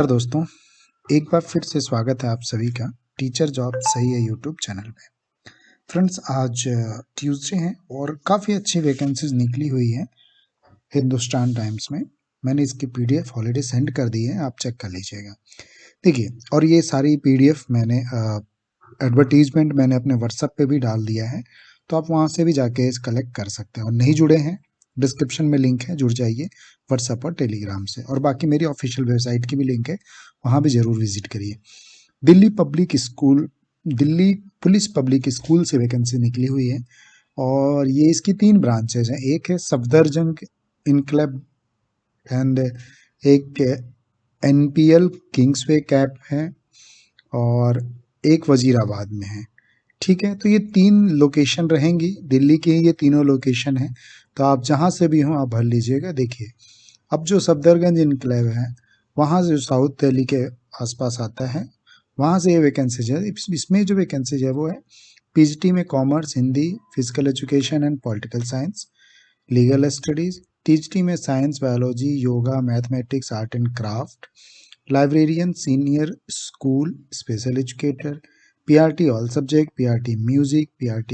दोस्तों, एक बार फिर से स्वागत है आप सभी का टीचर जॉब सही है यूट्यूब चैनल पे। फ्रेंड्स, आज ट्यूसडे है और काफ़ी अच्छी वैकेंसीज निकली हुई है हिंदुस्तान टाइम्स में। मैंने इसकी पीडीएफ ऑलरेडी सेंड कर दी है, आप चेक कर लीजिएगा। देखिए, और ये सारी पीडीएफ मैंने एडवर्टीजमेंट मैंने अपने व्हाट्सएप पे भी डाल दिया है, तो आप वहाँ से भी जाके कलेक्ट कर सकते हैं। और नहीं जुड़े हैं, डिस्क्रिप्शन में लिंक है, जुड़ जाइए व्हाट्सएप और टेलीग्राम से। और बाकी मेरी ऑफिशियल वेबसाइट की भी लिंक है, वहाँ भी ज़रूर विजिट करिए। दिल्ली पुलिस पब्लिक स्कूल से वैकेंसी निकली हुई है और ये इसकी 3 ब्रांचेज हैं। एक है सफदरजंग इनक्लेब एंड एक एनपीएल किंग्सवे कैप है और एक वजीराबाद में है। ठीक है, तो ये 3 लोकेशन रहेंगी, दिल्ली की ये तीनों लोकेशन है। तो आप जहाँ से भी हों आप भर लीजिएगा। देखिए, अब जो सफदरगंज इनक्लेव है वहाँ से साउथ दिल्ली के आसपास आता है, वहाँ से ये वैकेंसीज है। इसमें जो वैकेंसीज है वो है पीजीटी में commerce, Hindi, physical education and political science, legal studies, TGT में science, biology, yoga, mathematics, art and craft, librarian, senior school, special educator, PRT all subject, PRT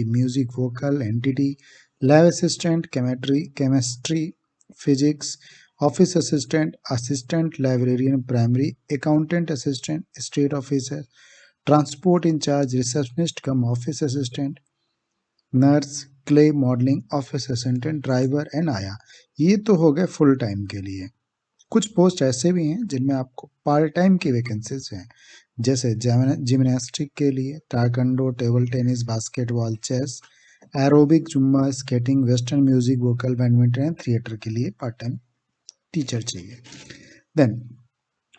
music vocal, NTT, lab assistant, chemistry, physics, office assistant, assistant librarian primary, accountant assistant, state officer, transport incharge, receptionist cum office assistant, nurse, clay modelling office assistant, driver and आया। ये तो हो गए full time के लिए। कुछ post ऐसे भी हैं जिनमें आपको पार्ट टाइम की वैकेंसीज हैं, जैसे जिम्नास्टिक के लिए, taekwondo, table tennis, basketball, chess, aerobic, zumba, skating, western music, vocal, badminton and theatre के लिए पार्ट टाइम टीचर चाहिए। देन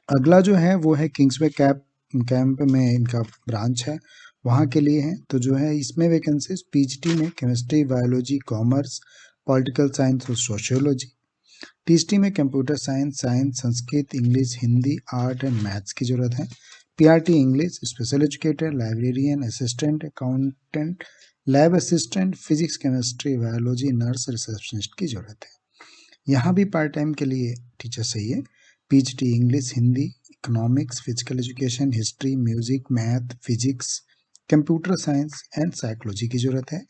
अगला जो है वो है किंग्सवे कैंप में इनका ब्रांच है, वहाँ के लिए है। तो जो है इसमें वैकेंसीज पीजीटी में chemistry, biology, commerce, political science और सोशियोलॉजी, टीएसटी में computer science, Sanskrit, English, Hindi, art and maths की जरूरत है। PRT English, special educator, librarian, assistant, accountant, lab assistant, physics, chemistry, biology, nurse, receptionist की जरूरत है। यहाँ भी पार्ट टाइम के लिए टीचर चाहिए। PhD English, Hindi, economics, physical education, history, music, math, physics, computer science and psychology की जरूरत है।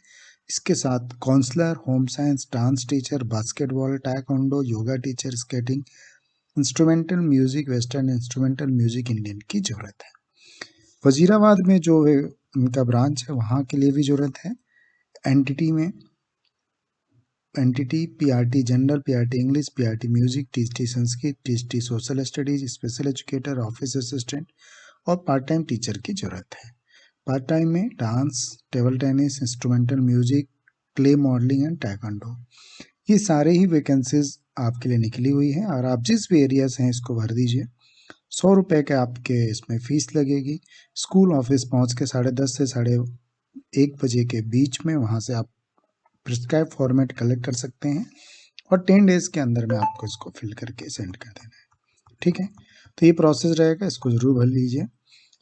इसके साथ counsellor, home science, dance teacher, basketball, taekwondo, yoga teacher, skating, instrumental music, western instrumental music, Indian की जरूरत है। वजीराबाद में जो इनका ब्रांच है वहाँ के लिए भी जरूरत है। NTT PRT general, PRT English, PRT music, TST Sanskrit, TST social studies, special educator, office assistant और पार्ट टाइम टीचर की जरूरत है। पार्ट टाइम में dance, table tennis, instrumental music, clay modelling and taekwondo, ये सारे ही वैकेंसीज आपके लिए निकली हुई हैं। और आप जिस भी एरिया से हैं इसको भर दीजिए। 100 रुपये के आपके इसमें फीस लगेगी। स्कूल ऑफिस पहुंच के 10:30 से 1:30 के बीच में वहां से आप प्रिस्क्राइब फॉर्मेट कलेक्ट कर सकते हैं और 10 डेज के अंदर में आपको इसको फिल करके सेंड कर देना है। ठीक है, तो ये प्रोसेस रहेगा, इसको जरूर भर लीजिए।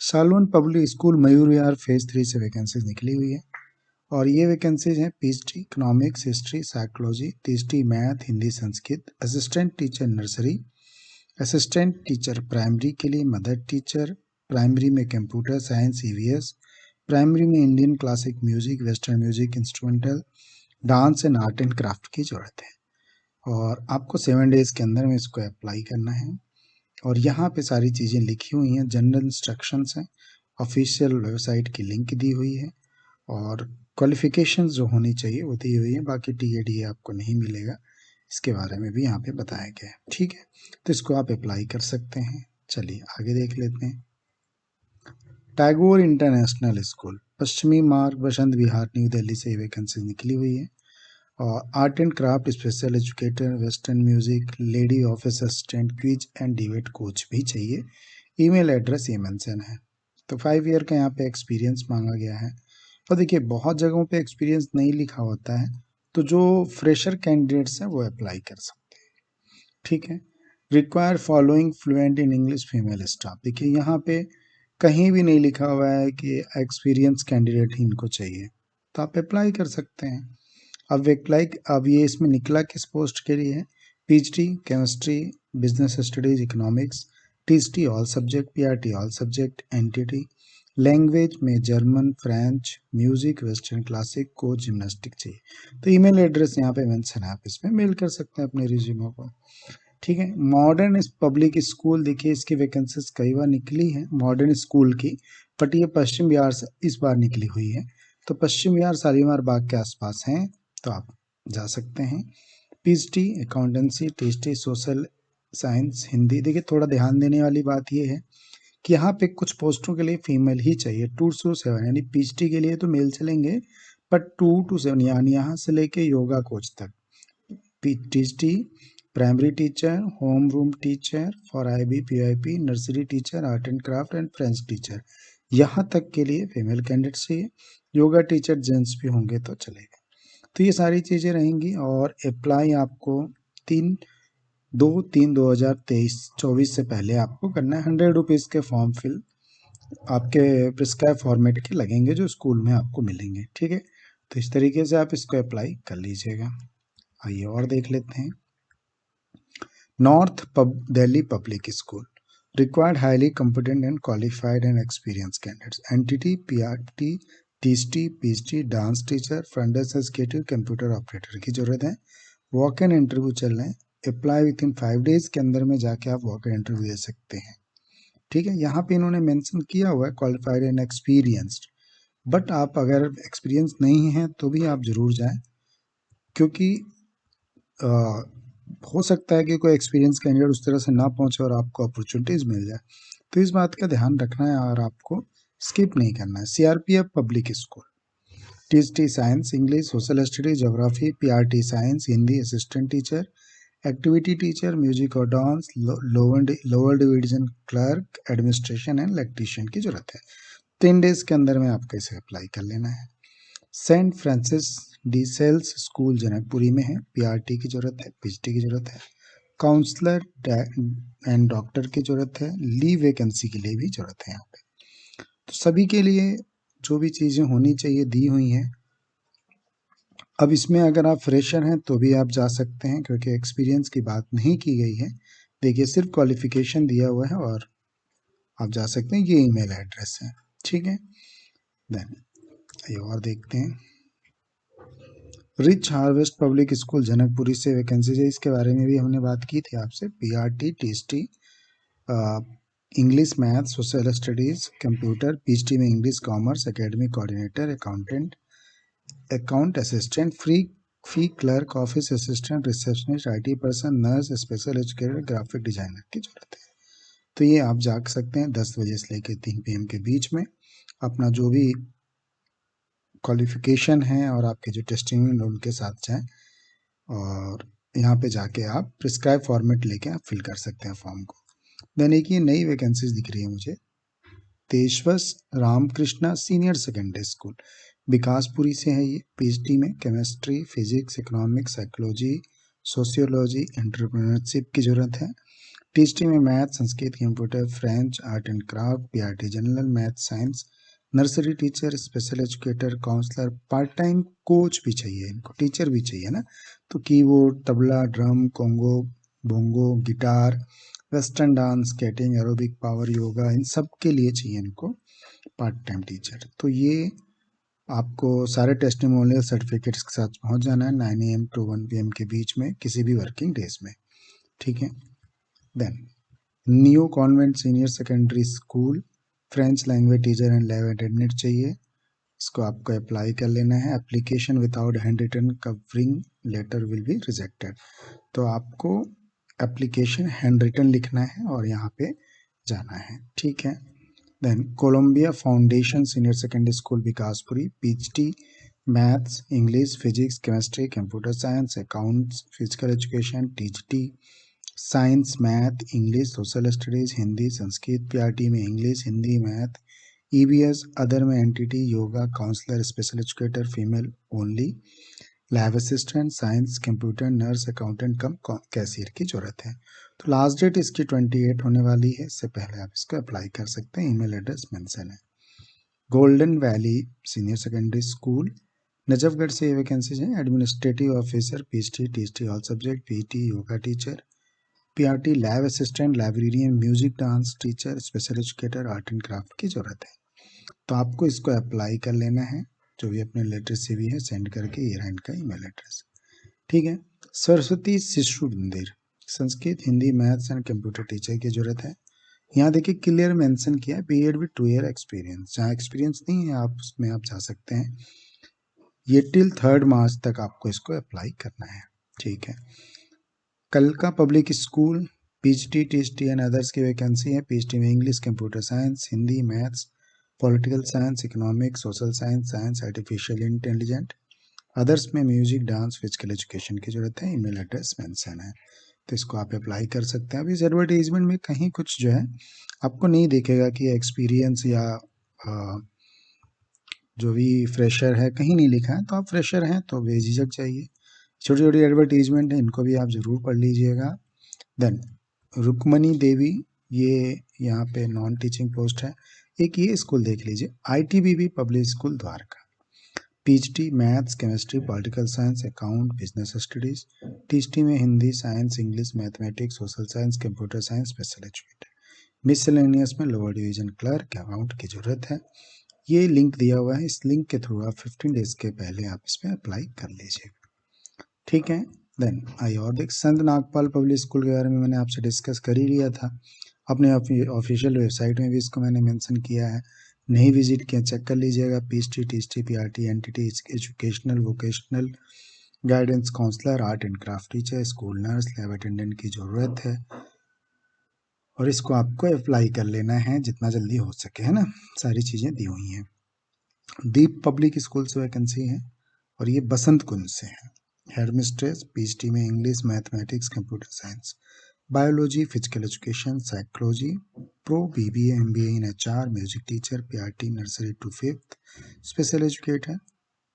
Salwan public school Mayur Vihar phase 3 से वैकेंसीज निकली हुई है और ये वैकेंसीज हैं PhD economics, history, psychology, PhD math, Hindi, Sanskrit, assistant teacher nursery, assistant teacher primary के लिए, मदर टीचर प्राइमरी में कंप्यूटर साइंस ईवीएस, प्राइमरी में Indian classic music, western music, instrumental, dance and art and craft की जरूरत है। और आपको 7 डेज के अंदर में इसको अप्लाई करना है। और यहाँ पे सारी चीज़ें लिखी हुई हैं, जनरल इंस्ट्रक्शंस हैं, ऑफिशियल वेबसाइट की लिंक दी हुई है और क्वालिफिकेशंस जो होनी चाहिए वो दी हुई है। बाकी टीएडी आपको नहीं मिलेगा, इसके बारे में भी यहाँ पे बताया गया है। ठीक है, तो इसको आप अप्लाई कर सकते हैं। चलिए आगे देख लेते हैं। टैगोर इंटरनेशनल स्कूल, पश्चिमी मार्ग, बसंत विहार, न्यू दिल्ली से वैकेंसी निकली हुई है। और art and craft, special educator, western music, lady office assistant, quiz and debate coach भी चाहिए। ईमेल एड्रेस ये मेंशन है। तो 5 ईयर का यहाँ पे एक्सपीरियंस मांगा गया है। और देखिए, बहुत जगहों पे एक्सपीरियंस नहीं लिखा होता है, तो जो फ्रेशर कैंडिडेट्स हैं वो अप्लाई कर सकते हैं। ठीक है, require following fluent in English female staff. देखिए यहाँ पे कहीं भी नहीं लिखा हुआ है कि एक्सपीरियंस कैंडिडेट ही इनको चाहिए, तो आप अप्लाई कर सकते हैं। अब ये इसमें निकला किस पोस्ट के लिए है? PhD chemistry, business studies, economics, TST all subject, PRT all subject, NTT language में German, French, music, western classic, को जिम्नास्टिक चाहिए। तो ईमेल एड्रेस यहाँ पे मेंशन है, आप इसमें मेल कर सकते हैं अपने रिज्यूमे को। ठीक है। मॉडर्न पब्लिक स्कूल, देखिए इसकी वैकेंसीज कई बार निकली है मॉडर्न स्कूल की, बट ये पश्चिम बिहार से इस बार निकली हुई है। तो पश्चिम बिहार शालीमार बाग के आसपास हैं, तो आप जा सकते हैं। PhD accountancy, TST social science, Hindi. देखिए थोड़ा ध्यान देने वाली बात ये है कि यहाँ पे कुछ पोस्टों के लिए फीमेल ही चाहिए, 2 to 7, यानी पीएचडी के लिए तो मेल चलेंगे, बट 2 to 7 यानी यहाँ से लेके योगा कोच तक। PhD primary teacher, home room teacher for IB PIP, nursery teacher, art and craft and French teacher, यहाँ तक के लिए फीमेल कैंडिडेट चाहिए। योगा टीचर जेंट्स भी होंगे तो चलेगा। तो ये सारी चीज़ें रहेंगी। और अप्लाई आपको 3/2/2023-24 से पहले आपको करना है। 100 रुपीज़ के फॉर्म फिल आपके प्रिस्क्राइब फॉर्मेट के लगेंगे जो स्कूल में आपको मिलेंगे। ठीक है, तो इस तरीके से आप इसको अप्लाई कर लीजिएगा। आइए और देख लेते हैं। North Delhi public school required highly competent and qualified and experienced candidates. NTT, PRT, TST, PhD, dance teacher, front desk executive, computer operator की जरूरत है। वॉक इन इंटरव्यू चल रहे हैं। अप्लाई विद इन 5 डेज के अंदर में जाके आप वॉक इन इंटरव्यू दे सकते हैं। ठीक है, यहाँ पे इन्होंने मेंशन किया हुआ है क्वालिफाइड एंड एक्सपीरियंस्ड, बट आप अगर एक्सपीरियंस नहीं है तो भी आप जरूर जाएं, क्योंकि हो सकता है कि कोई एक्सपीरियंस कैंडिडेट उस तरह से ना पहुंचे और आपको अपॉर्चुनिटीज मिल जाए। तो इस बात का ध्यान रखना है और आपको स्किप नहीं करना है। CRPF public school, TST science, English, social study, geography, PRT science, Hindi, assistant teacher, activity teacher, music और dance, lower division clerk, administration and electrician की जरूरत है। 3 डेज के अंदर में आपको इसे अप्लाई कर लेना है। Saint Francis de Sales school Janakpuri में है, पीआरटी की जरूरत है, पीएचडी की जरूरत है, काउंसलर एंड डॉक्टर की जरूरत है, लीव वैकेंसी के लिए भी जरूरत है यहाँ पे। तो सभी के लिए जो भी चीज़ें होनी चाहिए दी हुई हैं। अब इसमें अगर आप फ्रेशर हैं तो भी आप जा सकते हैं, क्योंकि एक्सपीरियंस की बात नहीं की गई है। देखिए सिर्फ क्वालिफिकेशन दिया हुआ है और आप जा सकते हैं। ये ईमेल एड्रेस है। ठीक है, देन ये और देखते हैं। Rich harvest public school Janakpuri से वैकेंसी है, इसके बारे में भी हमने बात की थी आपसे। PRT, TST, English, math, social studies, computer, PhD में English, commerce, academic coordinator, accountant, account assistant, fee clerk, office assistant, receptionist, IT person, nurse, special educator, graphic designer की जरूरत है। तो ये आप जा सकते हैं 10 बजे से लेकर 3 PM के बीच में। अपना जो भी क्वालिफिकेशन है और आपके जो टेस्टिंग उनके साथ जाएं, और यहाँ पे जाके आप प्रिस्क्राइब फॉर्मेट लेके आप फिल कर सकते हैं फॉर्म को। देन एक ये नई वैकेंसीज दिख रही है मुझे, तेजवस Ramakrishna senior secondary school, Vikaspuri से है ये। पीएचडी में chemistry, physics, economics, psychology, sociology, entrepreneurship की जरूरत है। टीएचडी में math, Sanskrit, computer, French, art and craft, PRT general math science, nursery teacher, special educator, counsellor, part time coach भी चाहिए इनको, टीचर भी चाहिए ना। तो keyboard, tabla, drum, congo, bongo, guitar, western dance, skating, aerobic, power yoga, इन सब के लिए चाहिए इनको पार्ट टाइम टीचर। तो ये आपको सारे टेस्टिमोनियल सर्टिफिकेट्स के साथ पहुंच जाना है 9 AM to 1 PM के बीच में किसी भी वर्किंग डेज में। ठीक है, then new convent senior secondary school, French language teacher and lab attendant चाहिए। इसको आपको अप्लाई कर लेना है। Application without handwritten covering letter will be rejected. तो आपको एप्लीकेशन हैंड रिटन लिखना है और यहाँ पे जाना है। ठीक है, then Columbia foundation senior secondary school Vikaspuri, PhD maths, English, physics, chemistry, computer science, accounts, physical education, TGT science, math, English, social studies, Hindi, Sanskrit, PRT में English, Hindi, math, EVS, other में NTT, yoga, counsellor, special educator, female only, lab assistant, science, computer, nurse, accountant cum cashier की जरूरत है। तो last date इसकी 28 होने वाली है, इससे पहले आप इसको अप्लाई कर सकते हैं। ईमेल एड्रेस मेंशन है। Golden valley senior secondary school Najafgarh से वैकेंसीज हैं। Administrative officer, PhD, TST all subject, PT, yoga teacher, PRT lab assistant, librarian, music dance teacher, special educator, art and craft की ज़रूरत है। तो आपको इसको अप्लाई कर लेना है। जो भी अपने लेटर CV है सेंड करके, ये रहा इनका ईमेल एड्रेस। ठीक है। सरस्वती शिशु मंदिर, Sanskrit, Hindi, maths and computer teacher की ज़रूरत है। यहाँ देखिए क्लियर मेंशन किया है बीएड विद 2 ईयर एक्सपीरियंस। जहाँ एक्सपीरियंस नहीं है आप उसमें आप जा सकते हैं। ये टिल 3 मार्च तक आपको इसको अप्लाई करना है। ठीक है। कलका पब्लिक स्कूल, पीएचडी, टीएचडी एंड अदर्स की वैकेंसी है। पीएचडी में English, computer science, Hindi, maths, political science, economics, social science, science, artificial intelligent, others में म्यूजिक, डांस, फिजिकल एजुकेशन की जरूरत है। ईमेल एड्रेस मेंशन है, तो इसको आप अप्लाई कर सकते हैं। अभी इस एडवर्टीजमेंट में कहीं कुछ जो है आपको नहीं दिखेगा कि एक्सपीरियंस या जो भी फ्रेशर है कहीं नहीं लिखा है। तो आप फ्रेशर हैं तो बेझिझक चाहिए। छोटी छोटी एडवर्टीजमेंट है, इनको भी आप ज़रूर पढ़ लीजिएगा। देन रुक्मणी देवी, ये यहाँ पे नॉन टीचिंग पोस्ट है। एक ये स्कूल देख लीजिए, ITBB public school Dwarka, PhD maths, chemistry, political science, account, business studies, टीएचडी में Hindi, science, English, mathematics, social science, computer science, special educator, miscellaneous में लोअर डिवीजन क्लर्क, अकाउंट की जरूरत है। ये लिंक दिया हुआ है, इस लिंक के थ्रू आप 15 डेज के पहले आप इसमें अप्लाई कर लीजिए। ठीक है। देन आई और देख, संत नागपाल पब्लिक स्कूल के बारे में मैंने आपसे डिस्कस कर ही लिया था। अपने ऑफिशियल वेबसाइट में भी इसको मैंने मेंशन किया है, नहीं विजिट किया चेक कर लीजिएगा। PhD, THD, PRT, NTT, educational, vocational, guidance counsellor, art and craft teacher, school nurse, lab attendant की ज़रूरत है। और इसको आपको अप्लाई कर लेना है जितना जल्दी हो सके, है ना। सारी चीज़ें दी हुई हैं। दीप पब्लिक स्कूल से वैकेंसी है और ये बसंत कुंज से है। हेड मिस्ट्रेस, पीएचडी में English, mathematics, computer science, biology, physical education, psychology, pro BBA, MBA in HR, music teacher, PRT nursery to 5th, special educator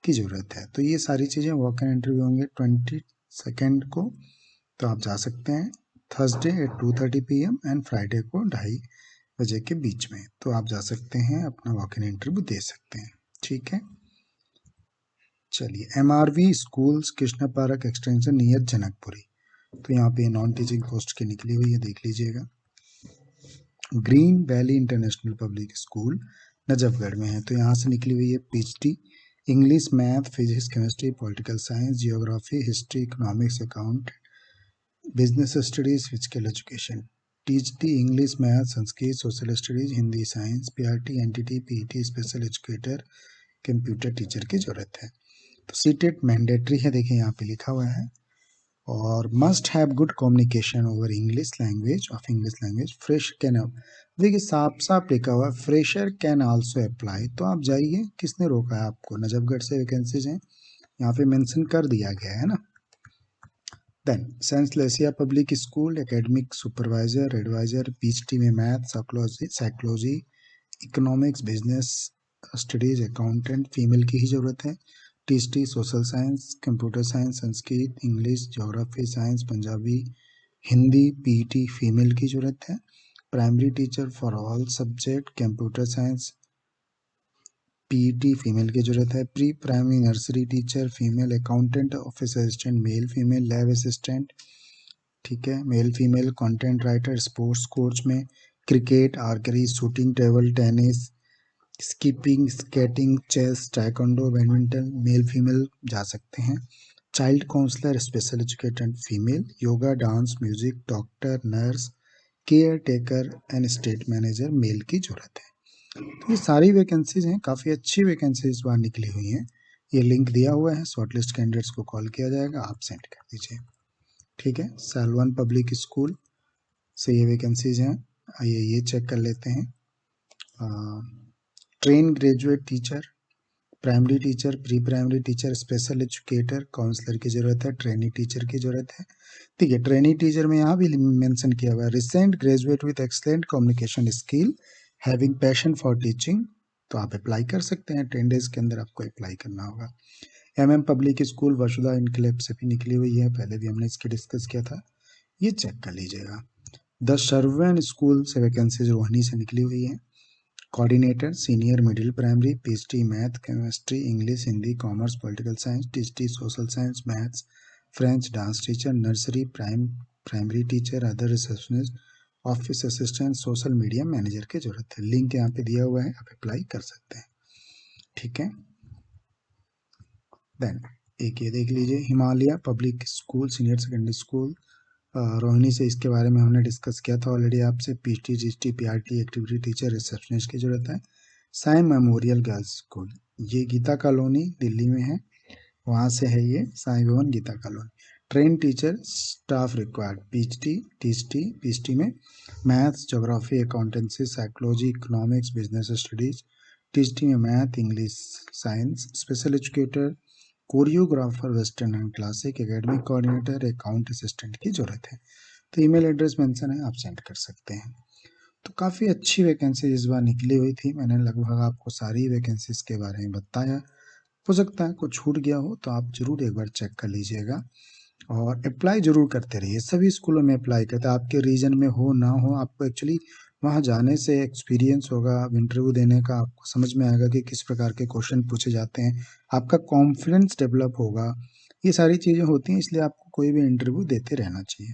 की ज़रूरत है। तो ये सारी चीज़ें वॉक इन इंटरव्यू होंगे 22 को, तो आप जा सकते हैं Thursday at 2:30 PM and Friday को 2:30 बजे के बीच में। तो आप जा सकते हैं, अपना वॉक इन इंटरव्यू दे सकते हैं। ठीक है। चलिए, MRV schools, Krishna park extension near Janakpuri, तो यहाँ पे नॉन टीचिंग पोस्ट की निकली हुई है, देख लीजिएगा। Green valley international public school Najafgarh में है, तो यहाँ से निकली हुई है PhD English, math, physics, chemistry, political science, geography, history, economics, account, business studies, physical education, THD English, math, Sanskrit, social studies, Hindi, science, PRT, NTT, PET, special educator, computer teacher की जरूरत है। तो सीटेट मैंडेटरी है, देखिए यहाँ पे लिखा हुआ है। और must have good communication over English language of English language, fresh can, देखिए साफ साफ लिखा हुआ है फ्रेशर कैन आल्सो अप्लाई। तो आप जाइए, किसने रोका है आपको। नजफगढ़ से वैकेंसीज हैं, यहाँ पे मेंशन कर दिया गया है ना। देन सेंट लेसिया public school, academic supervisor, advisor, PhD में math, psychology, economics, business studies, accountant, female की ही जरूरत है। टीएचडी social science, computer science, Sanskrit, English, geography, science, Punjabi, Hindi, PET, female की जरूरत है। Primary teacher for all subject, computer science, PET, female की जरूरत है। Pre primary nursery teacher female, accountant, office assistant male female, lab assistant, ठीक है, male female, content writer, sports coach में cricket, archery, shooting, table tennis, skipping, skating, chess, taekwondo, badminton, male female जा सकते हैं। Child counsellor, special educated female, yoga, dance, music, doctor, nurse, caretaker and state manager male की जरूरत है। तो ये सारी वैकेंसीज हैं, काफ़ी अच्छी वैकेंसीज इस बार निकली हुई हैं। ये लिंक दिया हुआ है, शॉर्टलिस्ट कैंडिडेट्स को कॉल किया जाएगा, आप सेंड कर दीजिए। ठीक है। सालवन पब्लिक स्कूल से ये वैकेंसीज हैं, आइए ये चेक कर लेते हैं। Trained graduate teacher, primary teacher, pre primary teacher, special educator, counsellor की जरूरत है, ट्रेनी टीचर की जरूरत है। ठीक है। ट्रेनी टीचर में यहाँ भी मेंशन किया हुआ है, recent graduate with excellent communication skill, having passion for teaching, तो आप अप्लाई कर सकते हैं। 10 डेज के अंदर आपको अप्लाई करना होगा। MM पब्लिक स्कूल वसुधा इनक्लेव से भी निकली हुई है, पहले भी हमने इसकी डिस्कस किया था, ये चेक कर लीजिएगा। द शर्वन स्कूल से वैकेंसीज रोहिणी से निकली हुई है। Coordinator senior middle primary, PhD math, chemistry, English, Hindi, commerce, political science, THD social science, maths, French, dance teacher, nursery, prime primary teacher, other receptionist, office assistant, social media manager की जरूरत है। Link यहाँ पे दिया हुआ है, आप अप्लाई कर सकते हैं। ठीक है, देन एक ये देख लीजिए, Himalaya public school senior secondary school, Rohini से इसके बारे में हमने डिस्कस किया था ऑलरेडी आपसे। PT, GT, PRT, activity teacher, receptionist की जरूरत है। साई मेमोरियल गर्ल्स स्कूल, ये गीता कॉलोनी दिल्ली में है, वहाँ से है ये Sai Bhavan Geeta colony. Train teacher staff required, PhD, TST, PhD में maths, geography, accountancy, psychology, economics, business studies, TST में math, English, science, special educator, choreographer, western and classic, academic coordinator, account assistant की जरूरत है। तो ईमेल एड्रेस मेंशन है, आप send कर सकते हैं। तो काफ़ी अच्छी वैकेंसी इस बार निकली हुई थी, मैंने लगभग आपको सारी वैकेंसीज के बारे में बताया। हो सकता है कुछ छूट गया हो तो आप जरूर एक बार चेक कर लीजिएगा और अप्लाई जरूर करते रहिए। सभी स्कूलों में अप्लाई करते हैं, आपके रीजन में हो ना हो, आपको एक्चुअली वहाँ जाने से एक्सपीरियंस होगा, इंटरव्यू देने का आपको समझ में आएगा कि किस प्रकार के क्वेश्चन पूछे जाते हैं, आपका कॉन्फिडेंस डेवलप होगा। ये सारी चीज़ें होती हैं, इसलिए आपको कोई भी इंटरव्यू देते रहना चाहिए।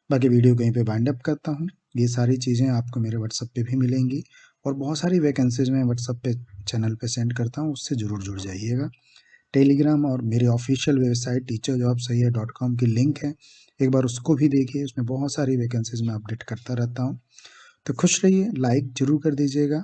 बाकी वीडियो कहीं पे बाइंड अप करता हूँ, ये सारी चीज़ें आपको मेरे व्हाट्सएप पे भी मिलेंगी और बहुत सारी वैकेंसीज मैं व्हाट्सएप पे चैनल पे सेंड करता हूँ, उससे ज़रूर जुड़ जाइएगा। टेलीग्राम और मेरी ऑफिशियल वेबसाइट teacherjobsaiya.com की लिंक है, एक बार उसको भी देखिए, उसमें बहुत सारी वैकेंसीज मैं अपडेट करता रहता हूँ। तो खुश रहिए, लाइक जरूर कर दीजिएगा